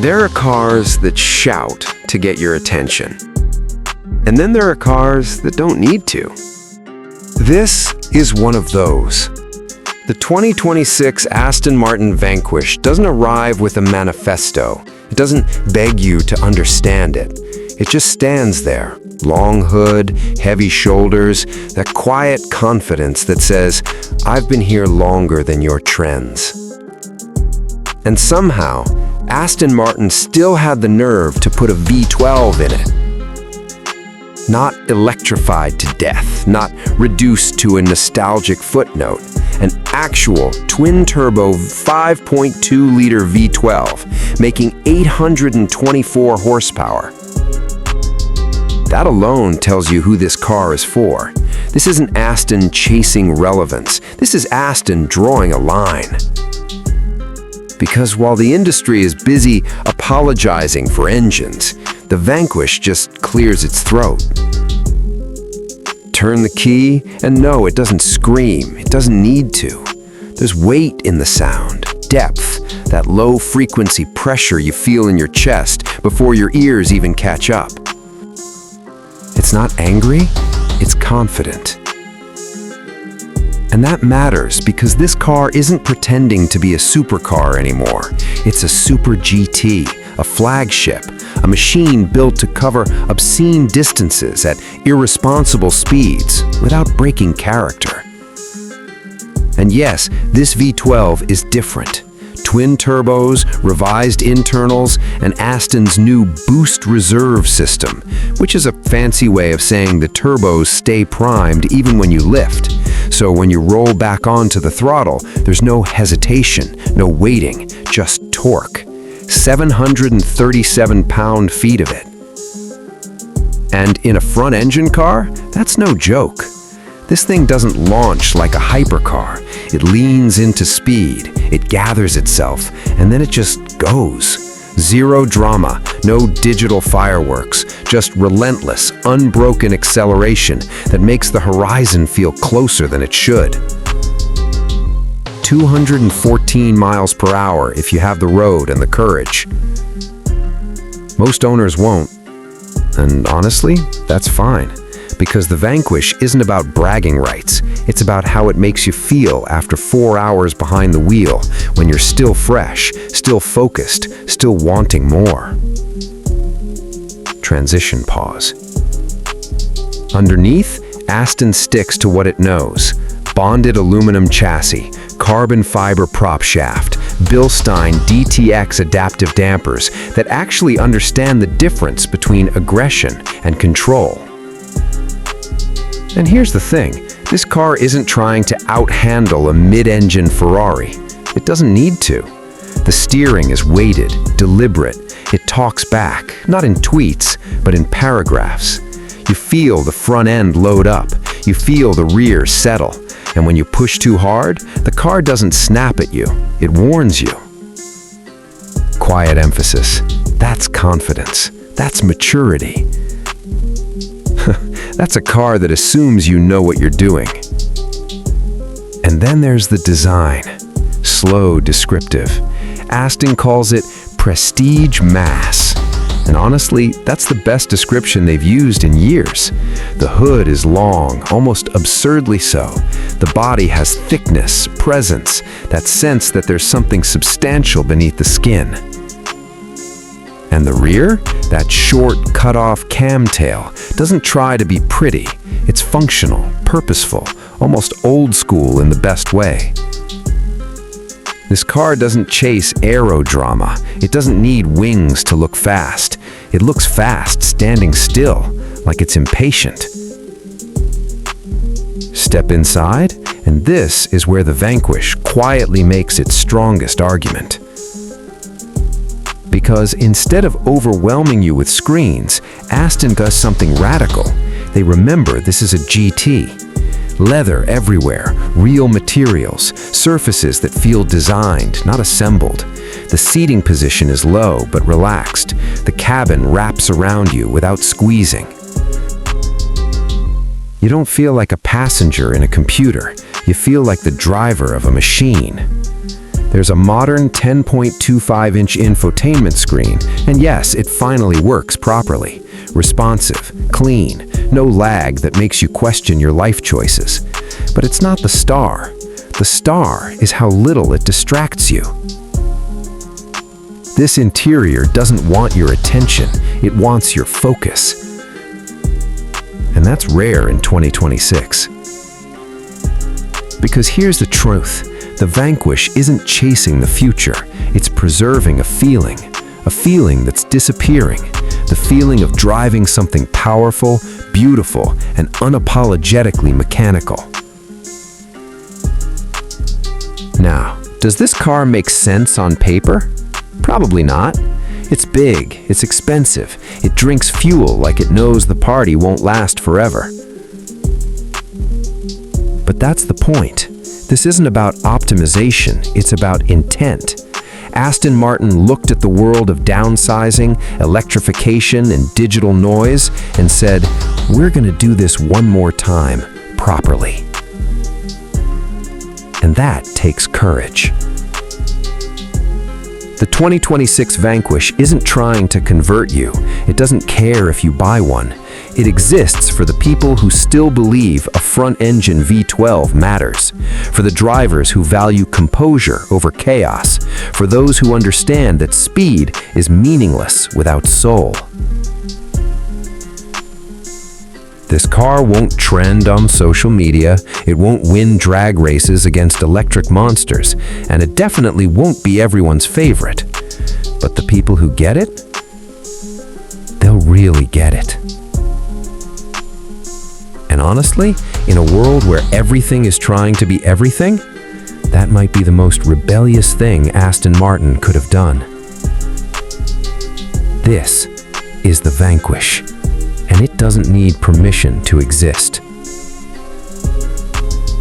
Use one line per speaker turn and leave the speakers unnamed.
There are cars that shout to get your attention. And then there are cars that don't need to. This is one of those. The 2026 Aston Martin Vanquish doesn't arrive with a manifesto. It doesn't beg you to understand it. It just stands there. Long hood, heavy shoulders, that quiet confidence that says, I've been here longer than your trends. And somehow, Aston Martin still had the nerve to put a V12 in it. Not electrified to death, not reduced to a nostalgic footnote. An actual twin-turbo 5.2-liter V12, making 824 horsepower. That alone tells you who this car is for. This isn't Aston chasing relevance. This is Aston drawing a line. Because while the industry is busy apologizing for engines, the Vanquish just clears its throat. Turn the key, and no, it doesn't scream. It doesn't need to. There's weight in the sound, depth, that low-frequency pressure you feel in your chest before your ears even catch up. It's not angry, it's confident. And that matters because this car isn't pretending to be a supercar anymore. It's a super GT, a flagship, a machine built to cover obscene distances at irresponsible speeds without breaking character. And yes, this V12 is different. Twin turbos, revised internals, and Aston's new Boost Reserve system, which is a fancy way of saying the turbos stay primed even when you lift. So when you roll back onto the throttle, there's no hesitation, no waiting, just torque. 737 pound-feet of it. And in a front-engine car, that's no joke. This thing doesn't launch like a hypercar. It leans into speed, it gathers itself, and then it just goes. Zero drama, no digital fireworks, just relentless, unbroken acceleration that makes the horizon feel closer than it should. 214 miles per hour if you have the road and the courage. Most owners won't. And honestly, that's fine. Because the Vanquish isn't about bragging rights. It's about how it makes you feel after 4 hours behind the wheel, when you're still fresh, still focused, still wanting more. Transition pause. Underneath, Aston sticks to what it knows. Bonded aluminum chassis, carbon fiber prop shaft, Bilstein DTX adaptive dampers that actually understand the difference between aggression and control. And here's the thing, this car isn't trying to out-handle a mid-engine Ferrari. It doesn't need to. The steering is weighted, deliberate. It talks back, not in tweets, but in paragraphs. You feel the front end load up. You feel the rear settle. And when you push too hard, the car doesn't snap at you. It warns you. Quiet emphasis. That's confidence. That's maturity. That's a car that assumes you know what you're doing. And then there's the design. Slow, descriptive. Aston calls it prestige mass. And honestly, that's the best description they've used in years. The hood is long, almost absurdly so. The body has thickness, presence, that sense that there's something substantial beneath the skin. And the rear? That short, cut-off cam tail doesn't try to be pretty. It's functional, purposeful, almost old school in the best way. This car doesn't chase aerodrama. It doesn't need wings to look fast. It looks fast standing still, like it's impatient. Step inside, and this is where the Vanquish quietly makes its strongest argument. Because instead of overwhelming you with screens, Aston does something radical. They remember this is a GT. Leather everywhere, real materials, surfaces that feel designed, not assembled. The seating position is low but relaxed. The cabin wraps around you without squeezing. You don't feel like a passenger in a computer. You feel like the driver of a machine. There's a modern 10.25-inch infotainment screen, and yes, it finally works properly. Responsive, clean, no lag that makes you question your life choices. But it's not the star. The star is how little it distracts you. This interior doesn't want your attention, it wants your focus. And that's rare in 2026. Because here's the truth. The Vanquish isn't chasing the future, it's preserving a feeling that's disappearing, the feeling of driving something powerful, beautiful, and unapologetically mechanical. Now, does this car make sense on paper? Probably not. It's big, it's expensive, it drinks fuel like it knows the party won't last forever. But that's the point. This isn't about optimization, it's about intent. Aston Martin looked at the world of downsizing, electrification, and digital noise and said, "We're going to do this one more time, properly." And that takes courage. The 2026 Vanquish isn't trying to convert you. It doesn't care if you buy one. It exists for the people who still believe a front-engine V12 matters, for the drivers who value composure over chaos, for those who understand that speed is meaningless without soul. This car won't trend on social media, it won't win drag races against electric monsters, and it definitely won't be everyone's favorite. But the people who get it, they'll really get it. And honestly, in a world where everything is trying to be everything, that might be the most rebellious thing Aston Martin could have done. This is the Vanquish, and it doesn't need permission to exist.